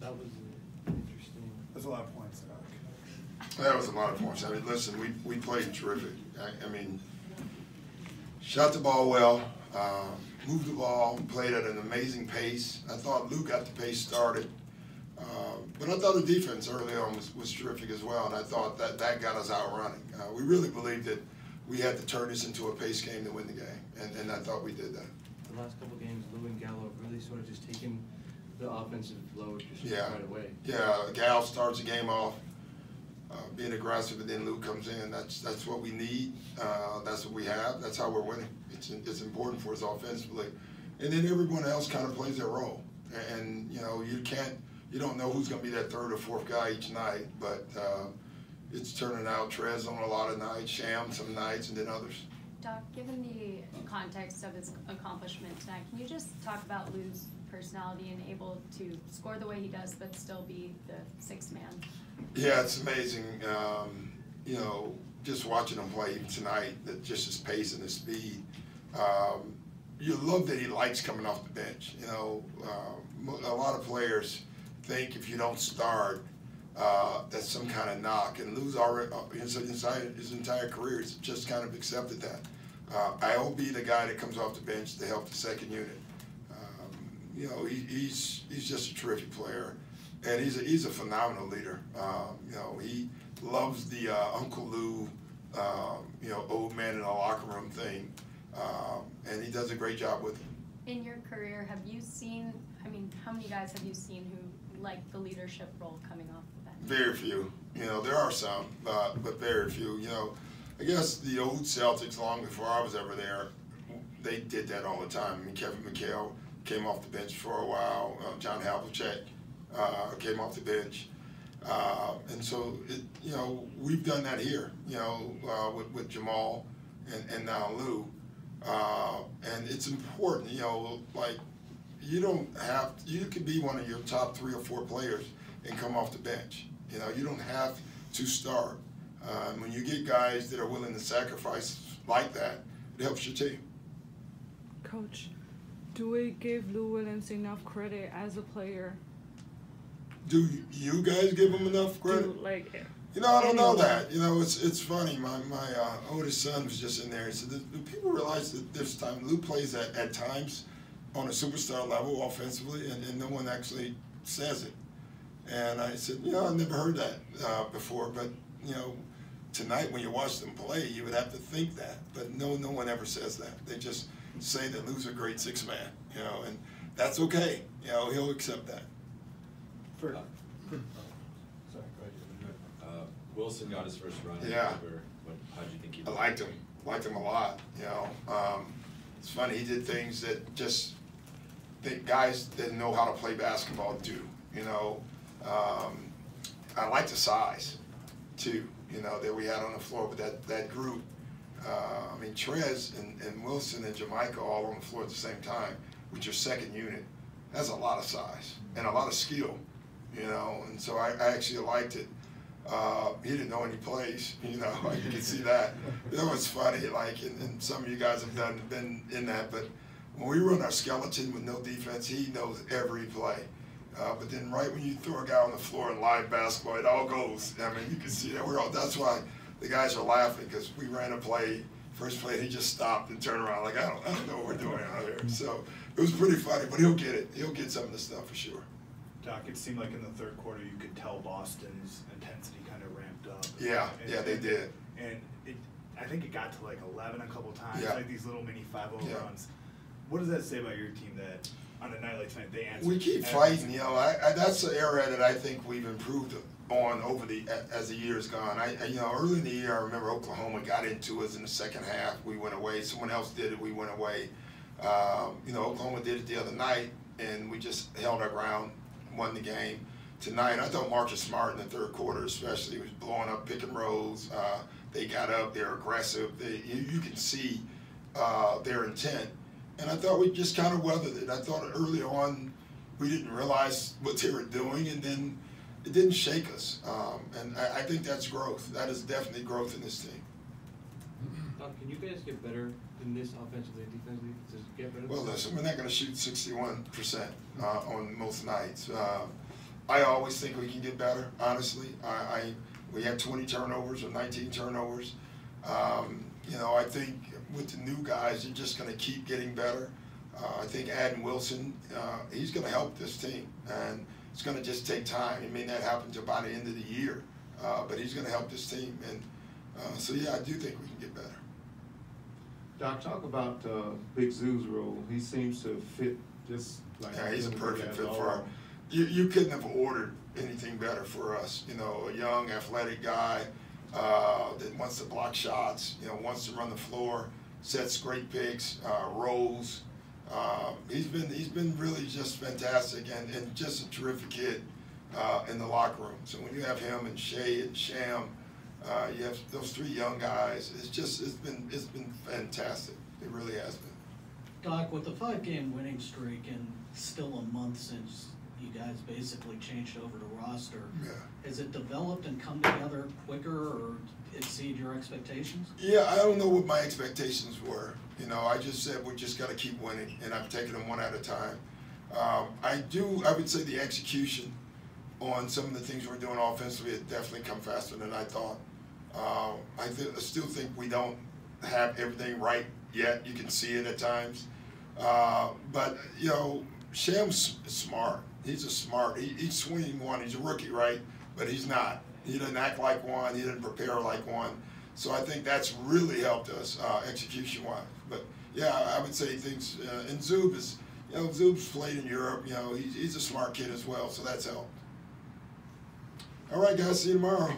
That was interesting. That's a lot of points. That was a lot of points. I mean, listen, we played terrific. I mean, shot the ball well, moved the ball, played at an amazing pace. I thought Luke got the pace started. But I thought the defense early on was terrific as well, and I thought that got us out running. We really believed that we had to turn this into a pace game to win the game, and I thought we did that. The last couple games, Lou and Gallo have really sort of just taken the offensive load just right away. Yeah, Gal starts the game off being aggressive, and then Lou comes in. That's what we need. That's what we have. That's how we're winning. It's important for us offensively, and then everyone else kind of plays their role. And you know, you don't know who's going to be that third or fourth guy each night, but it's turning out Trez on a lot of nights, Sham some nights, and then others. Doc, given the context of his accomplishment tonight, can you just talk about Lou's personality and able to score the way he does, but still be the sixth man? Yeah, it's amazing. You know, just watching him play even tonight, just his pace and his speed. You love that he likes coming off the bench. You know, a lot of players think if you don't start, that's some kind of knock. And Lou's already, inside his entire career, he's just kind of accepted that. I'll be the guy that comes off the bench to help the second unit. You know, he's just a terrific player, and he's a phenomenal leader. You know, he loves the Uncle Lou, you know, old man in the locker room thing, and he does a great job with it. In your career, have you seen, I mean, how many guys have you seen who like the leadership role coming off the bench? Very few. You know, there are some, but very few. You know, I guess the old Celtics, long before I was ever there, they did that all the time. I mean, Kevin McHale came off the bench for a while. John Havlicek came off the bench. And so, you know, we've done that here, you know, with Jamal and now Lou. And it's important, you know, like, you could be one of your top 3 or 4 players and come off the bench. You know, you don't have to start. When you get guys that are willing to sacrifice like that, it helps your team. Coach, do we give Lou Williams enough credit as a player? Do you guys give him enough credit? You know, I don't know that. You know, it's funny. My oldest son was just in there. He said, do people realize that this time Lou plays at times on a superstar level offensively, and no one actually says it? And I said, you know, I've never heard that before, but, you know, tonight when you watch them play, you would have to think that. But no one ever says that. They just say that Lou's a great sixth man, you know, and that's okay. You know, he'll accept that. Sorry, go ahead. Wilson got his first run. Yeah. How'd you think he did? I liked him. Liked him a lot. You know, it's funny. He did things that just guys that know how to play basketball do. You know, I like the size too. You know, that we had on the floor, but that group. I mean, Trez and Wilson and Jamaica all on the floor at the same time with your second unit. That's a lot of size and a lot of skill. You know, and so I actually liked it. He didn't know any plays, you know, you can see that. You know, it's funny, like, and some of you guys have been in that, but when we run our skeleton with no defense, he knows every play. But then right when you throw a guy on the floor in live basketball, it all goes. I mean, you can see that. That's why the guys are laughing, because we ran a play, first play, and he just stopped and turned around like, I don't know what we're doing out here. So it was pretty funny, but he'll get it. He'll get some of the stuff for sure. Doc, it seemed like in the third quarter you could tell Boston's intensity kind of ramped up. Yeah, they did. And I think it got to like 11 a couple times, yeah. Like these little mini 5-0 runs. What does that say about your team that on a night like tonight they answer? We keep fighting, you know. That's the area that I think we've improved on as the year's gone. You know, early in the year, I remember Oklahoma got into us in the second half. We went away. Someone else did it. We went away. You know, Oklahoma did it the other night, and we just held our ground. Won the game. Tonight, I thought Marcus Smart in the third quarter especially, he was blowing up pick and rolls. They got up, they're aggressive. You can see their intent. And I thought we just kind of weathered it. I thought early on we didn't realize what they were doing, and then it didn't shake us. And I think that's growth. That is definitely growth in this team. Can you guys get better than this offensively and defensively? Does get rid of Well, him? listen, we're not gonna shoot 61% on most nights. I always think we can get better, honestly. We had 20 turnovers or 19 turnovers. You know, I think with the new guys, you're just gonna keep getting better. I think adding Wilson, he's gonna help this team, and it's gonna just take time. It may not happen till by the end of the year, but he's gonna help this team, and so yeah, I do think we can get better. Doc, talk about Big Zoo's role. He seems to fit just like. Yeah, he's a perfect fit all. for our. You couldn't have ordered anything better for us. You know, a young, athletic guy that wants to block shots. You know, wants to run the floor, sets great picks, rolls. He's been really just fantastic and just a terrific kid in the locker room. So when you have him and Shea and Sham, you have those three young guys. It's been fantastic. It really has been. Doc, with the 5-game winning streak and still a month since you guys basically changed over to roster, Yeah. has it developed and come together quicker or exceed your expectations? Yeah, I don't know what my expectations were. You know, I just said we just got to keep winning, and I'm taking them one at a time. I would say the execution on some of the things we're doing offensively has definitely come faster than I thought. I still think we don't have everything right yet. You can see it at times. But, you know, Sham's smart. He's he's swinging one. He's a rookie, right? But he's not. He doesn't act like one. He didn't prepare like one. So I think that's really helped us execution-wise. But, yeah, I would say things, and Zub is, you know, Zub's played in Europe. You know, he's a smart kid as well, so that's helped. All right, guys, see you tomorrow.